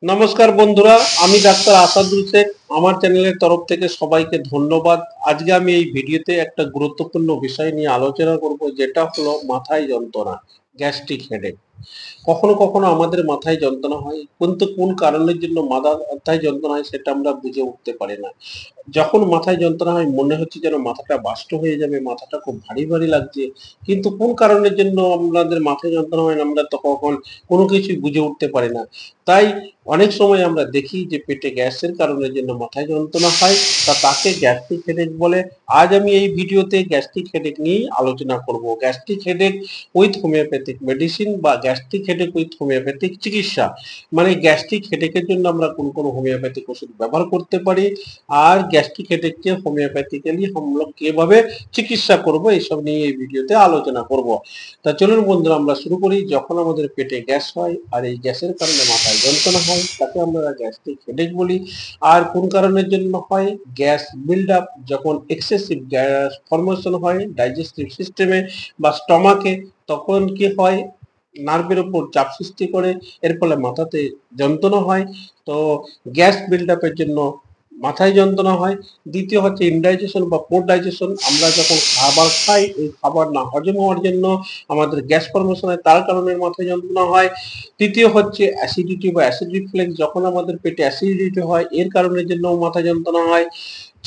নমস্কার বন্ধুরা, আমি ডাক্তার আসাদুল শেখ। আমার চ্যানেলের তরফ থেকে সবাইকে ধন্যবাদ। আজকে আমি এই ভিডিওতে একটা গুরুত্বপূর্ণ বিষয় নিয়ে আলোচনা করব, যেটা হলো মাথায় যন্ত্রণা, গ্যাস্ট্রিক হেডেক। কখনো কখনো আমাদের মাথায় যন্ত্রণা হয়, কিন্তু কোন কারণের জন্য মাথায় যন্ত্রণা হয় সেটা আমরা বুঝে উঠতে পারি না। যখন মাথায় যন্ত্রণা হয় মনে হচ্ছে যেন মাথাটা বাস্ট হয়ে যাবে, মাথাটা খুব ভারী ভারী লাগছে, কিন্তু কোন কারণের জন্য আমাদের মাথায় যন্ত্রণা হয় আমরা তখন কোনো কিছুই বুঝে উঠতে পারি না। তাই অনেক সময় আমরা দেখি যে পেটে গ্যাসের কারণের জন্য মাথায় যন্ত্রণা হয়, তাকে গ্যাস্ট্রিক হেডেক বলে। আজ আমি এই ভিডিওতে গ্যাস্ট্রিক হেডেক নিয়েই আলোচনা করব। Gastric headache with homeopathic medicine বা গ্যাস্ট্রিক হেডেক উইথ হোমিওপ্যাথিক চিকিৎসা, মানে গ্যাস্ট্রিক হেডেকের জন্য আমরা কোন কোন হোমিওপ্যাথিক ওষুধ ব্যবহার করতে পারি, আর গ্যাস্ট্রিক হেডেককে হোমিওপ্যাথিক্যালি আমরা কিভাবে চিকিৎসা করব, এইসব নিয়ে এই ভিডিওতে আলোচনা করব। তা চলুন বন্ধুরা, আমরা শুরু করি। যখন আমাদের পেটে গ্যাস হয় আর এই গ্যাসের কারণে মাথায় যন্ত্রণা হয়, তাকে আমরা গ্যাস্ট্রিক হেডেক বলি। আর কোন কারণের জন্য হয়? গ্যাস বিল্ড আপ, যখন এক্সেসিভ গ্যাস ফর্মেশন হয় ডাইজেস্টিভ সিস্টেমে বা স্টমাকে, তখন কি হয়? নার্ভের উপর চাপ সৃষ্টি করে, এর ফলে মাথাতে যন্ত্রণা হয়। তো গ্যাস বিল্ড আপের জন্য মাথায় যন্ত্রণা হয়। দ্বিতীয় হচ্ছে ইনডাইজেশন বা পোর ডাইজেশন, আমরা যখন খাবার খাই এই খাবার না হজম হওয়ার জন্য আমাদের গ্যাস ফর্মেশন হয়, তার কারণে মাথায় যন্ত্রণা হয়। তৃতীয় হচ্ছে অ্যাসিডিটি বা অ্যাসিড রিফ্লেক্স, যখন আমাদের পেটে অ্যাসিডিটি হয় এর কারণের জন্য মাথা যন্ত্রণা হয়।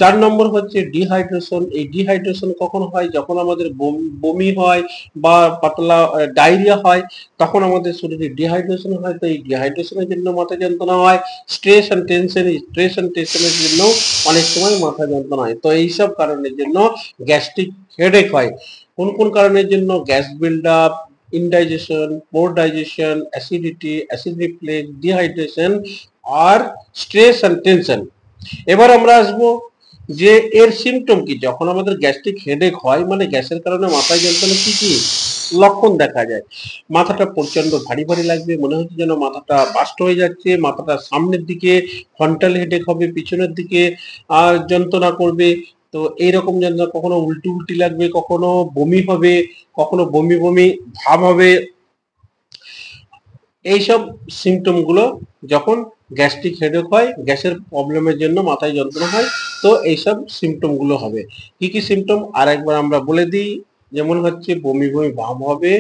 4 নম্বর হচ্ছে ডিহাইড্রেশন। এই ডিহাইড্রেশন কখন হয়? যখন আমাদের বমি হয় বা পাতলা ডায়রিয়া হয়, তখন আমাদের শরীরে ডিহাইড্রেশন হয়, তো এই ডিহাইড্রেশনের জন্য মাথা যন্ত্রণা হয়। স্ট্রেস অ্যান্ড টেনশনের জন্য অনেক সময় মাথা যন্ত্রণা হয়। তো এইসব কারণের জন্য গ্যাস্ট্রিক হেডেক হয়। কোন কোন কারণের জন্য? Gas build up, indigestion, poor digestion, acidity, acid reflex, dehydration আর স্ট্রেস অ্যান্ড টেনশন। এবার আমরা আসবো যে এর সিমটম কি। যখন আমাদের গ্যাস্ট্রিক হেডেক হয়, মানে গ্যাসের কারণে মাথায় যন্ত্রণা, কি কি লক্ষণ দেখা যায়? মাথাটা প্রচন্ড ভারী ভারী লাগবে, মনে হচ্ছে যেন মাথাটা বাস্ট হয়ে যাচ্ছে, মাথাটা সামনের দিকে ফ্রন্টাল হেডেক হবে, পিছনের দিকে আর যন্ত্রণা করবে। তো এইরকম যন্ত্রণা, কখনো উল্টি উল্টি লাগবে, কখনো বমি হবে, কখনো বমি বমি ভাব হবে। এইসব সিমটম গুলো যখন গ্যাস্ট্রিক হেডেক হয়, গ্যাসের প্রবলেমের জন্য মাথায় যন্ত্রণা হয়, তো এইসব সিমটম গুলো হবে। কি কি সিমটম আর একবার আমরা বলে দিই। যেমন হচ্ছে বমি বমি ভাব হবে,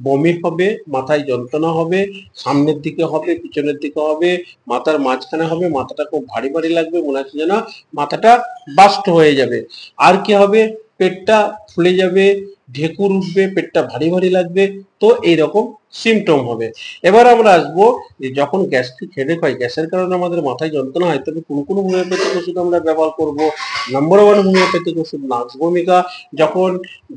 বমি হবে, মাথায় যন্ত্রণা হবে, সামনের দিকে হবে, পিছনের দিকে হবে, মাথার মাঝখানে হবে, মাথাটা খুব ভারী ভারী লাগবে, মনে হচ্ছে যেন মাথাটা বাস্ট হয়ে যাবে। আর কি হবে? পেটটা ফুলে যাবে, ঢেকুর উঠবে, পেটটা ভারী ভারী লাগবে। তো এইরকম সিমটম হবে। এবার আমরা আসবো যে যখন গ্যাস্ট্রিক হেডেক হয়, গ্যাসের কারণে আমাদের মাথায় যন্ত্রণা হয়, তবে কোন কোন হোমিওপ্যাথিক ওষুধ আমরা ব্যবহার করব। নাম্বার ওয়ান হোমিওপ্যাথিক ওষুধ নাক্স ভূমিকা। যখন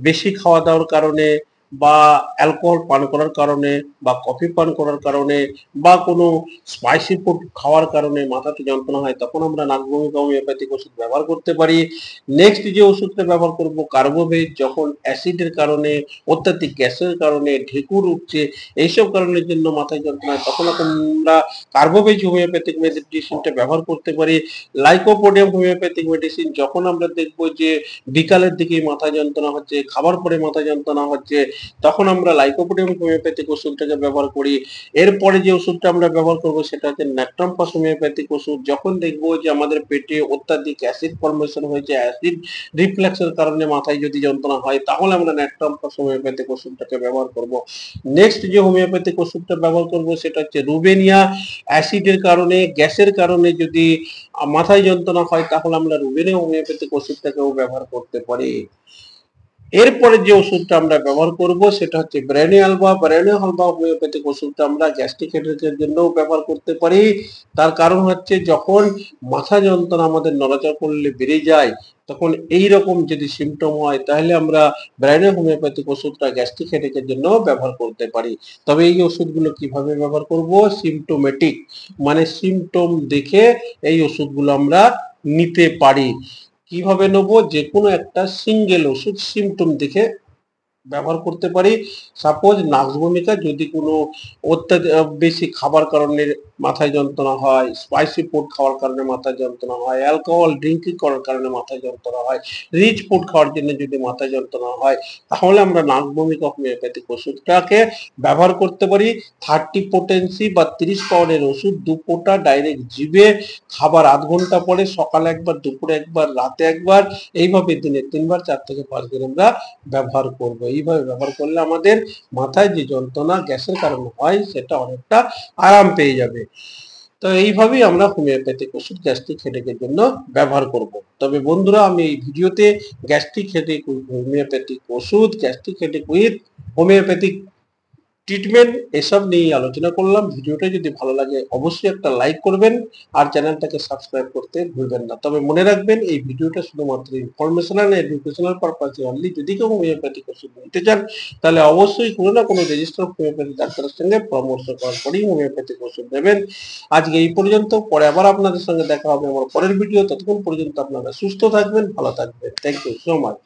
বেশি খাওয়া দাওয়ার কারণে বা অ্যালকোহল পান করার কারণে বা কফি পান করার কারণে বা কোনো স্পাইসি ফুড খাওয়ার কারণে মাথাতে যন্ত্রণা হয়, তখন আমরা নাক্স ভূমিকা হোমিওপ্যাথিক ওষুধ ব্যবহার করতে পারি। নেক্সট যে ওষুধটা ব্যবহার করব কার্বোভেজ, যখন অ্যাসিডের কারণে, অত্যাধিক গ্যাসের কারণে ঢেকুর উঠছে, এইসব কারণের জন্য মাথায় যন্ত্রণা, তখন আমরা কার্বোভেজ হোমিওপ্যাথিক মেডিসিনটা ব্যবহার করতে পারি। লাইকোপোডিয়াম হোমিওপ্যাথিক মেডিসিন, যখন আমরা দেখব যে বিকালের দিকে মাথা যন্ত্রণা হচ্ছে, খাবার পরে মাথা যন্ত্রণা হচ্ছে, তখন আমরা লাইকোপোডিয়াম হোমিওপ্যাথিক ওষুধটাকে ব্যবহার করি। এরপরে যে ওষুধটা আমরা ব্যবহার করব সেটা হচ্ছে ন্যাট্রামপাস হোমিওপ্যাথিক ওষুধ। যখন দেখবো যে আমাদের পেটে অত্যাধিক অ্যাসিড ফর্মেশন হয়েছে, অ্যাসিড রিফ্লেক্সের কারণে মাথায় যদি যন্ত্রণা হয়, তাহলে আমরা ন্যাট্রামপাস হোমিওপ্যাথিক ওষুধটাকে ব্যবহার করব। নেক্সট যে হোমিওপ্যাথিক ওষুধটা ব্যবহার করব সেটা হচ্ছে রুবেনিয়া। অ্যাসিডের কারণে, গ্যাসের কারণে যদি মাথায় যন্ত্রণা হয়, তাহলে আমরা রুবেনিয়া হোমিওপ্যাথিক ওষুধটাকেও ব্যবহার করতে পারি। এরপরে যে ওষুধটা আমরা ব্যবহার করব সেটা হচ্ছে ব্রেনিয়াল বা হোমিওপ্যাথিক ওষুধটা আমরা গ্যাস্ট্রিক হেডেকের জন্য ব্যবহার করতে পারি। তার কারণ হচ্ছে যখন মাথা যন্ত্রণা আমাদের নড়াচড়া করলে বেড়ে যায়, তখন এই রকম যদি সিমটম হয়, তাহলে আমরা ব্রেনিয়াল হোমিওপ্যাথিক ওষুধটা গ্যাস্ট্রিক হেডেকের জন্য ব্যবহার করতে পারি। তবে এই ওষুধগুলো কিভাবে ব্যবহার করব? সিমটোমেটিক, মানে সিমটম দেখে এই ওষুধগুলো আমরা নিতে পারি। কিভাবে নেব? যে কোনো একটা সিঙ্গেল ওষুধ সিমটম দেখে ব্যবহার করতে পারি। সাপোজ নাক্স ভূমিকা যদি কোনো অত্যাধিক বেশি খাবার কারণে মাথায় যন্ত্রণা হয়, স্পাইসি ফুড খাওয়ার কারণে মাথায় যন্ত্রণা হয়, অ্যালকোহল ড্রিঙ্কিং করার কারণে মাথায় যন্ত্রণা হয়, রিচ ফুড খাওয়ার জন্য যদি মাথায় যন্ত্রণা হয়, তাহলে আমরা নাক্স ভূমিকা হোমিওপ্যাথিক ওষুধটাকে ব্যবহার করতে পারি। 30 পোটেন্সি বা 30 পাউন্ডের ওষুধ 2 ফোঁটা ডাইরেক্ট জিভে, খাবার আধ ঘন্টা পরে, সকালে একবার, দুপুরে একবার, রাতে একবার, এইভাবে দিনে 3 বার 4 থেকে 5 দিন আমরা ব্যবহার করব। এইভাবে ব্যবহার করলে আমাদের মাথায় যে যন্ত্রণা গ্যাসের কারণে হয় সেটা অনেকটা আরাম পেয়ে যাবে। তো এইভাবেই আমরা হোমিওপ্যাথিক ওষুধ গ্যাস্ট্রিক হেডেকের জন্য ব্যবহার করব। তবে বন্ধুরা, আমি এই ভিডিওতে গ্যাস্ট্রিক হেডেক উইথ হোমিওপ্যাথিক ওষুধ, gastric headache with homeopathic treatment এসব নিয়েই আলোচনা করলাম। ভিডিওটা যদি ভালো লাগে অবশ্যই একটা লাইক করবেন আর চ্যানেলটাকে সাবস্ক্রাইব করতে ভুলবেন না। তবে মনে রাখবেন, এই ভিডিওটা শুধুমাত্র ইনফরমেশনাল এডুকেশনাল পারপাসে অনলি। যদি কেউ হোমিওপ্যাথিক ওষুধ নিতে চান তাহলে অবশ্যই কোনো না কোনো রেজিস্টার্ড হোমিওপ্যাথি ডাক্তারের সঙ্গে পরামর্শ করার পরেই হোমিওপ্যাথিক ওষুধ নেবেন। আজকে এই পর্যন্ত, পরে আবার আপনাদের সঙ্গে দেখা হবে আমার পরের ভিডিও। ততক্ষণ পর্যন্ত আপনারা সুস্থ থাকবেন, ভালো থাকবেন। Thank you so much.